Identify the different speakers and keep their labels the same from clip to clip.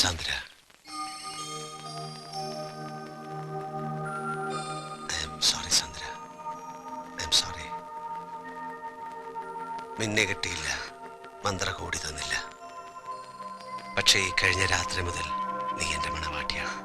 Speaker 1: Sandra, I am sorry Sandra, I am sorry. നിന്നെ കിട്ടിയില്ല, മന്ത്ര കൂടി തന്നില്ല. പക്ഷേ ഈ കഴിഞ്ഞ രാത്രി മുതൽ നീ എന്റെ മണവാട്ടിയാണ്.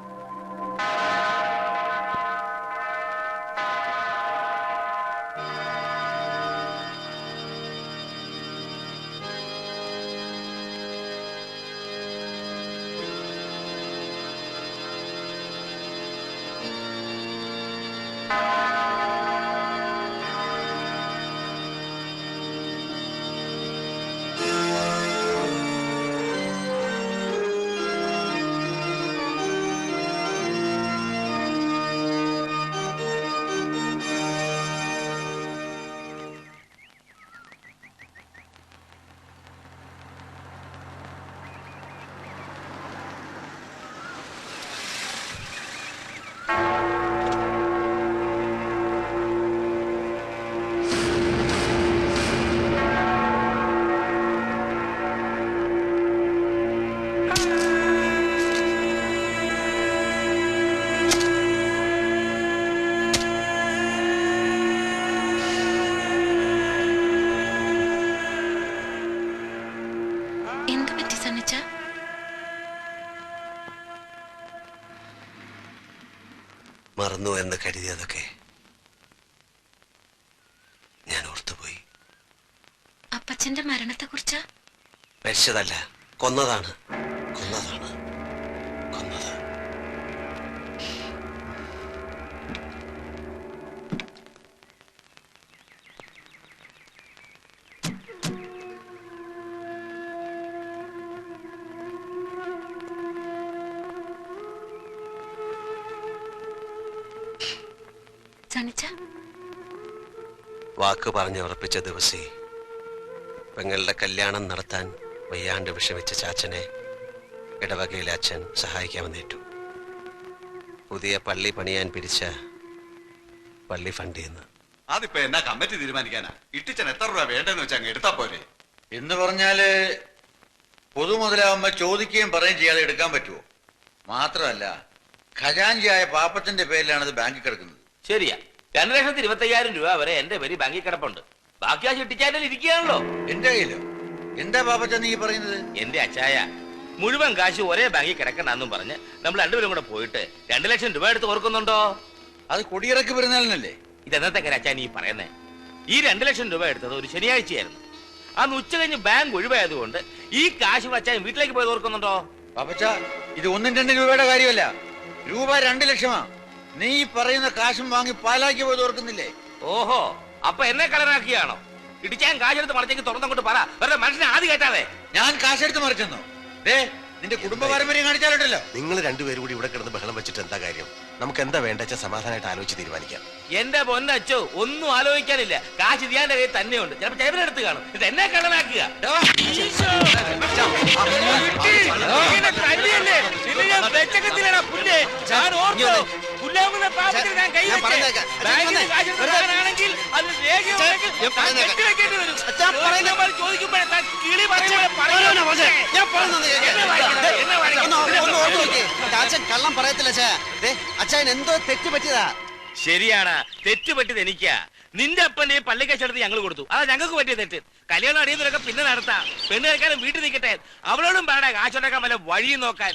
Speaker 1: മറന്നു എന്ന് കരുതിയതൊക്കെ ഞാൻ ഓർത്തുപോയി.
Speaker 2: അപ്പച്ചന്റെ മരണത്തെ കുറിച്ച്
Speaker 1: മരിച്ചതല്ല, കൊന്നതാണ്, കൊന്നതാണ്, കൊന്നത്. വാക്ക് പറഞ്ഞുറപ്പിച്ച ദിവസേ പെങ്ങളുടെ കല്യാണം നടത്താൻ വയ്യാണ്ട് വിഷമിച്ച ചാച്ചനെ ഇടവകയിലെ അച്ഛൻ സഹായിക്കാമെന്നേറ്റു. പുതിയ പള്ളി പണിയാൻ പിരിച്ച പള്ളി ഫണ്ട് ചെയ്യുന്നു.
Speaker 3: അതിപ്പോ എന്നാ കമ്മിറ്റി തീരുമാനിക്കാനാ? ഇട്ടിച്ചൻ എത്ര രൂപ വേണ്ടെന്ന് വെച്ചാൽ അങ്ങ് എടുത്താ പോരെ.
Speaker 4: എന്ന് പറഞ്ഞാല് പൊതുമുതലാവുമ്പോ ചോദിക്കുകയും പറയുകയും ചെയ്യാതെ എടുക്കാൻ പറ്റുമോ? മാത്രമല്ല ഖജാൻജിയായ പാപ്പച്ചന്റെ പേരിലാണ് ഇത് ബാങ്കിൽ കിടക്കുന്നത്.
Speaker 5: ശരിയാ, 2,25,000 രൂപ വരെ എന്റെ പേര് ബാങ്കിൽ കിടപ്പുണ്ട്. ബാക്കി ആ ചിട്ടിച്ചാനൽ ഇരിക്കുകയാണല്ലോ.
Speaker 4: എന്റെ കയ്യിലോ? എന്താ പാപ്പച്ച നീ പറയുന്നത്?
Speaker 5: എന്റെ അച്ചായ മുഴുവൻ കാശ് ഒരേ ബാങ്കിൽ കിടക്കണ്ടെന്നും പറഞ്ഞ് നമ്മൾ രണ്ടുപേരും കൂടെ പോയിട്ട് 2 ലക്ഷം രൂപ എടുത്ത് ഓർക്കുന്നുണ്ടോ?
Speaker 4: അത് കൊടിയിറക്കി പെരുന്നാളിനല്ലേ?
Speaker 5: ഇതെന്നത്തെ കാര്യം അച്ചാൻ ഈ പറയുന്നേ? ഈ 2 ലക്ഷം രൂപ എടുത്തത് ഒരു ശനിയാഴ്ചയായിരുന്നു. അന്ന് ഉച്ച കഴിഞ്ഞ് ബാങ്ക് ഒഴിവായതുകൊണ്ട് ഈ കാശ് അച്ചാൻ വീട്ടിലേക്ക് പോയത് ഓർക്കുന്നുണ്ടോ?
Speaker 4: പാപ്പച്ച, ഇത് 1-2 രൂപയുടെ കാര്യമല്ല, രൂപ 2 ലക്ഷമാ. നീ പറയുന്ന കാശും വാങ്ങി പാലാക്കി പോയത് ഓർക്കുന്നില്ലേ?
Speaker 5: ഓഹോ, അപ്പൊ എന്നെ കളനാക്കിയാണോ? ഇടിച്ചാൻ കാശെടുത്ത് മറിച്ചെങ്കിൽ തുറന്നങ്ങോട്ട് പറ. വെറുതെ മനുഷ്യനെ ആദ്യം കേട്ടാതെ.
Speaker 4: ഞാൻ കാശെടുത്ത് മറിച്ചെന്നോ? നിന്റെ കുടുംബ പാരമ്പര്യം കാണിച്ചാലുണ്ടല്ലോ.
Speaker 1: നിങ്ങൾ രണ്ടുപേരും കൂടി ഇവിടെ കിടന്ന് ബഹളം വെച്ചിട്ട് എന്താ കാര്യം? നമുക്ക് എന്താ വേണ്ടെച്ച സമാധാനമായിട്ട് ആലോചിച്ച് തീരുമാനിക്കാം.
Speaker 5: എന്റെ പൊന്നച്ചോ, ഒന്നും ആലോചിക്കാനില്ല. കാശ് ഇതിയാന്റെ കയ്യിൽ തന്നെയുണ്ട്. ചിലപ്പോ ചേവനെടുത്ത് കാണും. ഇത് എന്നെ കളനാക്കുക.
Speaker 6: കള്ളം പറയത്തില്ല അച്ഛൻ എന്തോ തെറ്റ് പറ്റിയതാ.
Speaker 5: ശരിയാണ്, തെറ്റ് പറ്റിയത് എനിക്കാ. നിന്റെ അപ്പന്റെ പള്ളിക്കച്ചെടുത്ത് ഞങ്ങൾ കൊടുത്തു. അതാ ഞങ്ങൾക്ക് പറ്റിയ തെറ്റ്. കല്യാണം അറിയുന്നവരൊക്കെ പിന്നെ നടത്താം. പെണ്ണ് കഴിക്കാനും വീട്ടിൽ നിൽക്കട്ടെ. അവളോടും പാടാ കാശുണ്ടാക്കാൻ വല്ല വഴിയും നോക്കാൻ.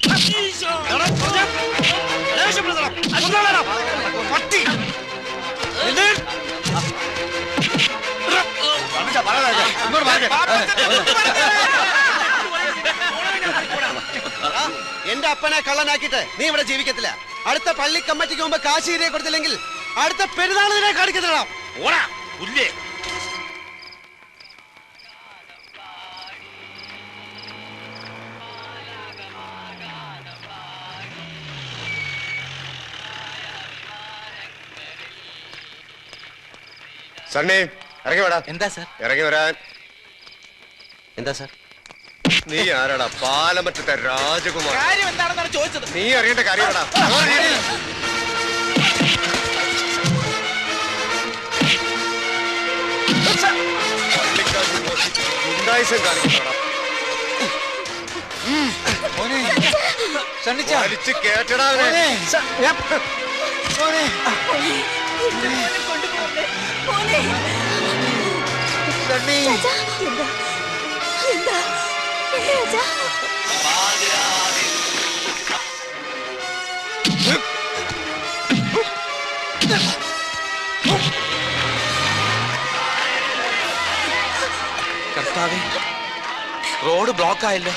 Speaker 6: എന്റെ അപ്പനെ കള്ളനാക്കിയിട്ട് നീ ഇവിടെ ജീവിക്കത്തില്ല. അടുത്ത പള്ളി കമ്മിറ്റിക്ക് മുമ്പ് കാശ് ഇരയെ കൊടുത്തില്ലെങ്കിൽ അടുത്ത പെരുന്നാളിനെ കാണിക്കത്തില്ല.
Speaker 5: ഓടാ പുല്ലേ.
Speaker 1: സണ്ണി ഇറങ്ങി വേടാ.
Speaker 6: എന്താ സാർ?
Speaker 1: ഇറങ്ങി വരാൻ.
Speaker 6: എന്താ സാർ?
Speaker 1: നീ ആരാടാ? പാലമറ്റത്തെ രാജകുമാർ.
Speaker 5: കാര്യം എന്താണെന്നാണ് ചോദിച്ചത്.
Speaker 1: നീ അറിയേണ്ട കാര്യമാടാ.
Speaker 4: വലിച്ച് കേറ്റടാ അവനെ.
Speaker 5: കർത്താവേ, റോഡ് ബ്ലോക്ക് ആയല്ലോ.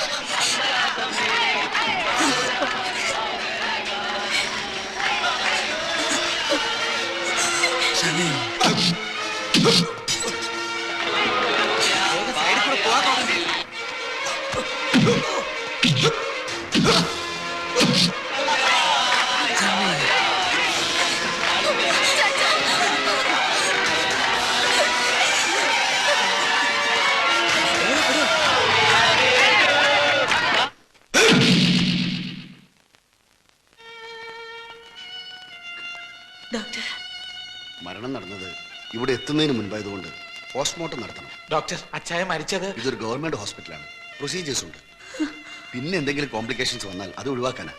Speaker 7: മരണം നടന്നത് ഇവിടെ എത്തുന്നതിന് മുൻപായതുകൊണ്ട് പോസ്റ്റ്മോർട്ടം നടത്തണം.
Speaker 8: ഡോക്ടർ, അച്ചായ മരിച്ചത്?
Speaker 7: ഇതൊരു ഗവൺമെന്റ് ഹോസ്പിറ്റലാണ്, പ്രൊസീജിയേഴ്സ് ഉണ്ട്. പിന്നെ എന്തെങ്കിലും കോംപ്ലിക്കേഷൻസ് വന്നാൽ അത് ഒഴിവാക്കാനാ.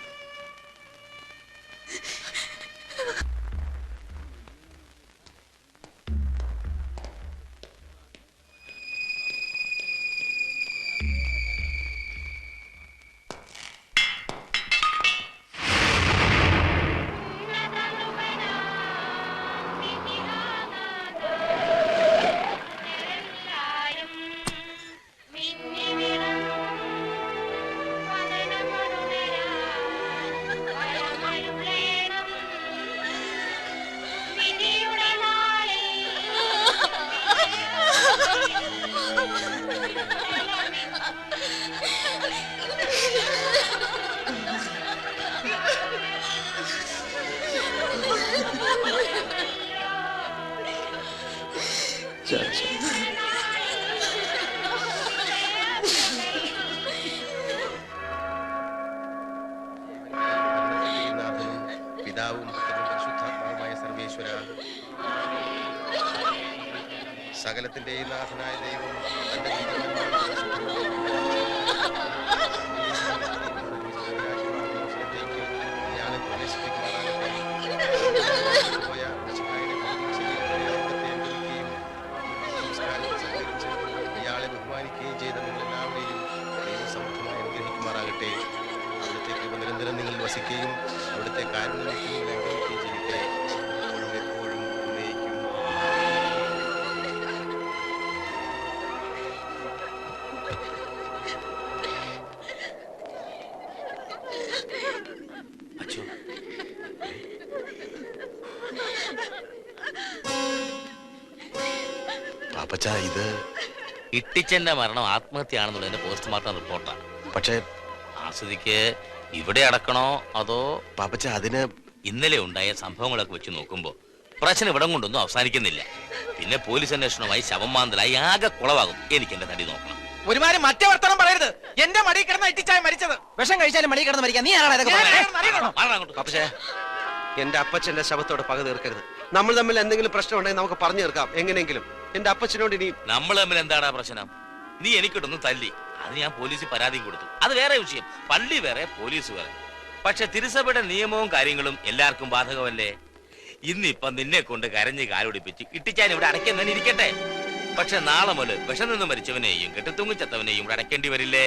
Speaker 1: പിതാവും പുത്രനും പരിശുദ്ധാത്മാവുമായ സർവേശ്വര, സകലത്തിന്റെയും നാഥനായ ദൈവം തന്റെ ഇയാളെ പ്രവേശിപ്പിക്കുവാനാകട്ടെ. ഇയാളെ ബഹുമാനിക്കുകയും ചെയ്ത നിങ്ങളെല്ലാവരെയും ദൈവസമൃദ്ധമായി അനുഗ്രഹിക്കുമാറാകട്ടെ. അവിടുത്തെ കൃപ നിരന്തരം നിങ്ങളിൽ വസിക്കുകയും അവിടുത്തെ കാരുണ്യം നിങ്ങളെ അനുഗ്രഹിക്കുകയും ചെയ്യട്ടെ. എപ്പോഴും എപ്പോഴും എന്നേക്കും. പാപ്പച്ച, ഇത്
Speaker 5: ഇട്ടിച്ചന്റെ മരണം ആത്മഹത്യയാണെന്നുള്ളതിന്റെ പോസ്റ്റ്മോർട്ടം റിപ്പോർട്ടാണ്.
Speaker 1: പക്ഷേ
Speaker 5: ആ സ്ഥിതിക്ക് ഇവിടെ അടക്കണോ അതോ?
Speaker 1: പാപ്പച്ച, അതിന്
Speaker 5: ഇന്നലെ ഉണ്ടായ സംഭവങ്ങളൊക്കെ വെച്ച് നോക്കുമ്പോ പ്രശ്നം ഇവിടം കൊണ്ടൊന്നും അവസാനിക്കുന്നില്ല. പിന്നെ പോലീസ് അന്വേഷണമായി ശവം മാന്തലായി ആകെ കുളവാകും. എനിക്ക് എന്റെ തടി നോക്കണം.
Speaker 8: ഒരുമാതിരി മറ്റേ വർത്തമാനം പറയരുത്. എന്റെ മടി കിടന്ന ഇട്ടിച്ചായ മരിച്ചത്. വിഷം കഴിച്ചാലും മടി കിടന്ന് മരിക്കാം. നീ ആരാണ് ഇതൊക്കെ പറയുന്നത്?
Speaker 6: പക്ഷേ എന്റെ അപ്പച്ചന്റെ ശവത്തോട് പക തീർക്കരുത്. നമ്മൾ തമ്മിൽ എന്തെങ്കിലും പ്രശ്നം ഉണ്ടെങ്കിൽ നമുക്ക് പറഞ്ഞു തീർക്കാം എങ്ങനെയെങ്കിലും. എന്റെ അപ്പച്ചനോട് ഇനി
Speaker 5: നമ്മൾ തമ്മിൽ എന്താടാ പ്രശ്നം? നീ എനിക്കിട്ടൊന്ന് തല്ലി, അത് ഞാൻ പോലീസിൽ പരാതിയും കൊടുത്തു. അത് വേറെ വിഷയം. പള്ളി വേറെ, പോലീസ് വേറെ. പക്ഷെ തിരുസഭയുടെ നിയമവും കാര്യങ്ങളും എല്ലാവർക്കും ബാധകമല്ലേ? ഇന്നിപ്പം നിന്നെ കൊണ്ട് കരഞ്ഞ് കാലൊടിപ്പിച്ച് ഇട്ടിച്ചാൻ ഇവിടെ അടയ്ക്കുന്നതിന് ഇരിക്കട്ടെ. പക്ഷെ നാളെ മുതൽ വിഷം നിന്ന് മരിച്ചവനെയും കെട്ടിത്തൂങ്ങി ചത്തവനെയും ഇവിടെ അടയ്ക്കേണ്ടി വരില്ലേ?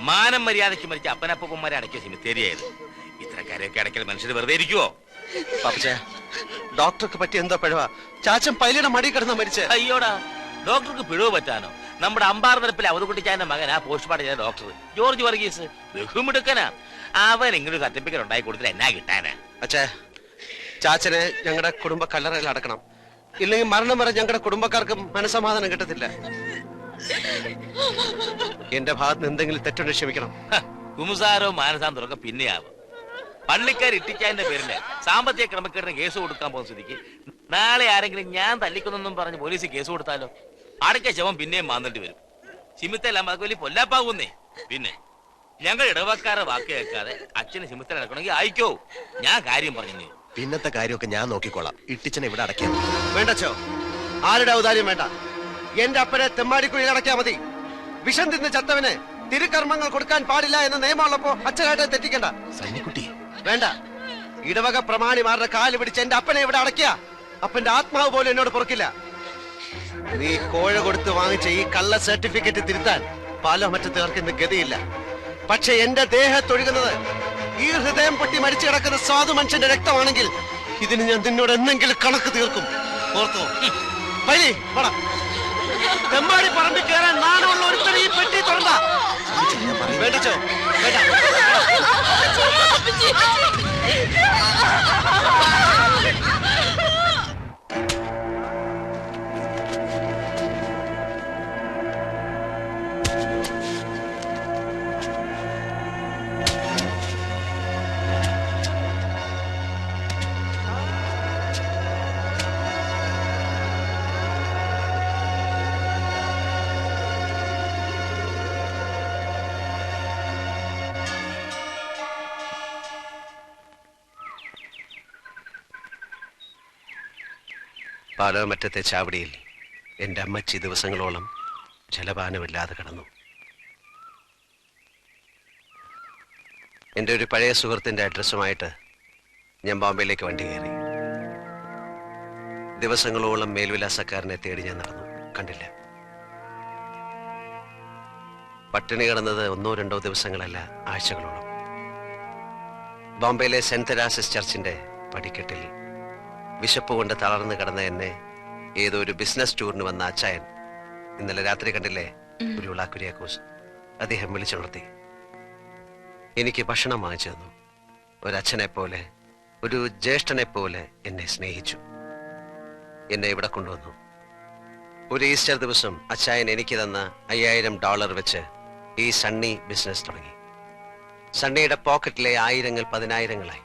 Speaker 5: മാനം മര്യാദയ്ക്ക് മരിച്ച അപ്പനപ്പന്മാരെ അടയ്ക്കിയ സിമിത്തേരിയായത്. ഇത്തരക്കാരെയൊക്കെ അടയ്ക്കൽ മനുഷ്യർ വെറുതെ ഇരിക്കുവോ?
Speaker 6: പാപ്പച്ചേ, ഡോക്ടർക്ക് പറ്റിയ എന്തോ പിഴവാ. ചാച്ചൻ പൈലിയുടെ മടി കിടന്ന മരിച്ചേ.
Speaker 5: അയ്യോടാ, ഡോക്ടർക്ക് പിഴവ് പറ്റാനോ? നമ്മുടെ അമ്പാർ നിരപ്പിൽ അവതുകുട്ടിച്ചാന്റെ മകനാ പോസ്റ്റ്മോർട്ടം ചെയ്ത ഡോക്ടർ ജോർജ് വർഗീസ്. ബഹുമിടുക്കനാ. അവൻ ഇങ്ങനെ ഒരു സർട്ടിഫിക്കറ്റ് ഉണ്ടായി കൊടുത്തിട്ട് എന്നാ കിട്ടാനാ?
Speaker 6: അച്ഛേ, ചാച്ചനെ ഞങ്ങളുടെ കുടുംബ കല്ലറയിൽ അടക്കണം. ഇല്ലെങ്കിൽ മരണം വരെ ഞങ്ങളുടെ കുടുംബക്കാർക്ക് മനസ്സമാധാനം കിട്ടത്തില്ല. എന്റെ ഭാഗത്ത് എന്തെങ്കിലും തെറ്റുണ്ട് ക്ഷമിക്കണം.
Speaker 5: കുമുസാരോ മാനസാന്തരം ഒക്കെ പിന്നെയാവും. പള്ളിക്കാർ ഇട്ടിച്ചാന്റെ പേരില് സാമ്പത്തിക ക്രമക്കേടിന് കേസ് കൊടുക്കാൻ പോകുന്ന സ്ഥിതിക്ക് നാളെ ആരെങ്കിലും ഞാൻ തല്ലിക്കൊന്നും പറഞ്ഞ് പോലീസ് കേസ് കൊടുത്താലോ? അടയ്ക്ക ശവം പിന്നെയും മാന്തേണ്ടി വരും. സിമിത്തെല്ലാം അത് വലിയ പൊല്ലാപ്പാകുന്നേ. പിന്നെ ഞങ്ങൾ ഇടവക്കാരെ വാക്ക് കേൾക്കാതെ അച്ഛന് സിമിത്തൽ നടക്കണമെങ്കിൽ അയക്കോ. ഞാൻ കാര്യം പറഞ്ഞു.
Speaker 1: പിന്നത്തെ കാര്യമൊക്കെ ഞാൻ നോക്കിക്കോളാം. ഇട്ടിച്ചനെ ഇവിടെ അടയ്ക്കാം.
Speaker 6: വേണ്ടച്ചോ, ആരുടെ ഔദാര്യം വേണ്ട. എന്റെ അപ്പനെ തെമ്മാടിക്കുഴിയിൽ അടയ്ക്കാ മതി. വിഷം തിന്ന് ചത്തവന് തിരുകർമ്മങ്ങൾ കൊടുക്കാൻ പാടില്ല എന്ന നിയമമുള്ളപ്പോ അച്ഛനായിട്ട് തെറ്റിക്കണ്ട.
Speaker 7: സണ്ണിക്കുട്ടി,
Speaker 6: വേണ്ട. ഇടവക പ്രമാണിമാരുടെ കാല് പിടിച്ച് എന്റെ അപ്പനെ ഇവിടെ അടയ്ക്കുക. അപ്പന്റെ ആത്മാവ് പോലും എന്നോട് പൊറുക്കില്ല. നീ കോഴ കൊടുത്ത് വാങ്ങിച്ച ഈ കള്ള സർട്ടിഫിക്കറ്റ് തിരുത്താൻ പാലോമറ്റത്തുകാർക്ക് ഇന്ന് ഗതിയില്ല. പക്ഷെ എന്റെ ദേഹത്തൊഴുകുന്നത് ഈ ഹൃദയം പൊട്ടി മരിച്ചു കിടക്കുന്ന സാധു മനുഷ്യന്റെ രക്തമാണെങ്കിൽ ഇതിന് ഞാൻ നിന്നോട് എന്തെങ്കിലും കണക്ക് തീർക്കും. ഓർത്തോ? വഴി വട തെമ്മാടി പറമ്പിൽ കയറാൻ നാണമുള്ള ഒരുത്തരം ഈ പെട്ടി തുറന്ന വേണ്ടച്ചോ വേണ്ട. പാലോമറ്റത്തെ ചാവടിയിൽ എൻ്റെ അമ്മച്ചി ദിവസങ്ങളോളം ജലപാനമില്ലാതെ കിടന്നു. എൻ്റെ ഒരു പഴയ സുഹൃത്തിൻ്റെ അഡ്രസ്സുമായിട്ട് ഞാൻ ബോംബെയിലേക്ക് വണ്ടി കയറി. ദിവസങ്ങളോളം മേൽവിലാസക്കാരനെ തേടി ഞാൻ നടന്നു, കണ്ടില്ല. പട്ടിണി കിടന്നത് 1-2 ദിവസങ്ങളല്ല, ആഴ്ചകളോളം. ബോംബെയിലെ സെന്റ് തെരാസിസ് ചർച്ചിന്റെ പടിക്കെട്ടിൽ വിശപ്പ് കൊണ്ട് തളർന്നു കിടന്ന എന്നെ ഏതോ ഒരു ബിസിനസ് ടൂറിന് വന്ന അച്ചായൻ ഇന്നലെ രാത്രി കണ്ടില്ലേ, ഉരുള കുര്യാക്കോസ്, അദ്ദേഹം വിളിച്ചുണർത്തി. എനിക്ക് ഭക്ഷണം വാങ്ങിച്ചു തന്നു. ഒരച്ഛനെ പോലെ, ഒരു ജ്യേഷ്ഠനെ പോലെ എന്നെ സ്നേഹിച്ചു. എന്നെ ഇവിടെ കൊണ്ടുവന്നു. ഒരു ഈസ്റ്റർ ദിവസം അച്ചായൻ എനിക്ക് തന്ന $5000 വെച്ച് ഈ സണ്ണി ബിസിനസ് തുടങ്ങി. സണ്ണിയുടെ പോക്കറ്റിലെ ആയിരങ്ങൾ 10,000-ങ്ങളായി.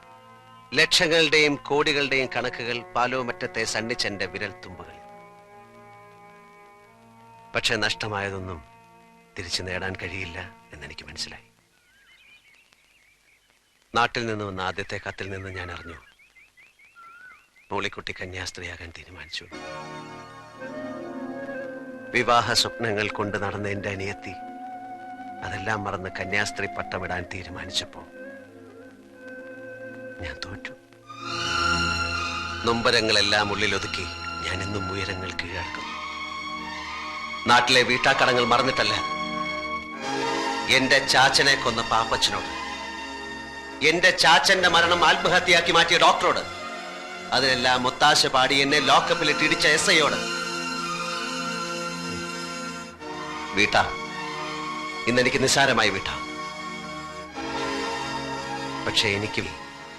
Speaker 6: ലക്ഷങ്ങളുടെയും കോടികളുടെയും കണക്കുകൾ പാലോമറ്റത്തെ സണ്ണിച്ചന്റെ വിരൽ തുമ്പുകൾ. പക്ഷെ നഷ്ടമായതൊന്നും തിരിച്ചു നേടാൻ കഴിയില്ല എന്നെനിക്ക് മനസ്സിലായി. നാട്ടിൽ നിന്ന് വന്ന ആദ്യത്തെ കത്തിൽ നിന്ന് ഞാൻ അറിഞ്ഞു, മോളിക്കുട്ടി കന്യാസ്ത്രീയാകാൻ തീരുമാനിച്ചു. വിവാഹ സ്വപ്നങ്ങൾ കൊണ്ട് നടന്ന എന്റെ അനിയത്തി അതെല്ലാം മറന്ന് കന്യാസ്ത്രീ പട്ടമിടാൻ തീരുമാനിച്ചപ്പോ ഞാൻ തോറ്റു. നൊമ്പരങ്ങളെല്ലാം ഉള്ളിലൊതുക്കി ഞാൻ ഇന്നും ഉയരങ്ങൾ കീഴടക്കും. നാട്ടിലെ വീട്ടാക്കടങ്ങൾ മറന്നിട്ടല്ല, എന്റെ ചാച്ചനെ കൊന്ന പാപ്പച്ചനോട്, എന്റെ ചാച്ചന്റെ മരണം ആത്മഹത്യയാക്കി മാറ്റിയ ഡോക്ടറോട്, അതിനെല്ലാം ഒത്താശ പാടി എന്നെ ലോക്കപ്പിലിട്ട് ഇടിച്ച SIയോട്. വീട്ടാ, ഇന്നെനിക്ക് നിസ്സാരമായി വീട്ടാ. പക്ഷെ എനിക്ക്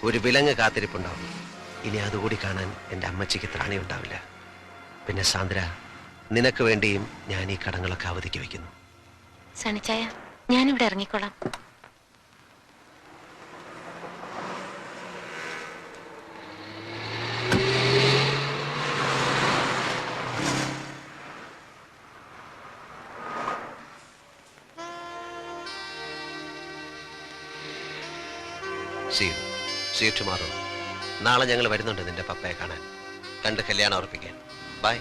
Speaker 6: ഒരു വിലങ്ങ് കാത്തിരിപ്പുണ്ടാവും. ഇനി അതുകൂടി കാണാൻ എൻ്റെ അമ്മച്ചിക്ക് ത്രാണി ഉണ്ടാവില്ല. പിന്നെ സാന്ദ്ര, നിനക്ക് വേണ്ടിയും ഞാൻ ഈ കടങ്ങളൊക്കെ അവധിക്ക് വയ്ക്കുന്നു.
Speaker 2: സണിച്ചായ, ഞാനിവിടെ ഇറങ്ങിക്കോളാം.
Speaker 6: See you tomorrow. നാളെ ഞങ്ങൾ വരുന്നുണ്ട് നിന്റെ പപ്പയെ കാണാൻ, കണ്ട് കല്യാണം ഉറപ്പിക്കാൻ. ബൈ.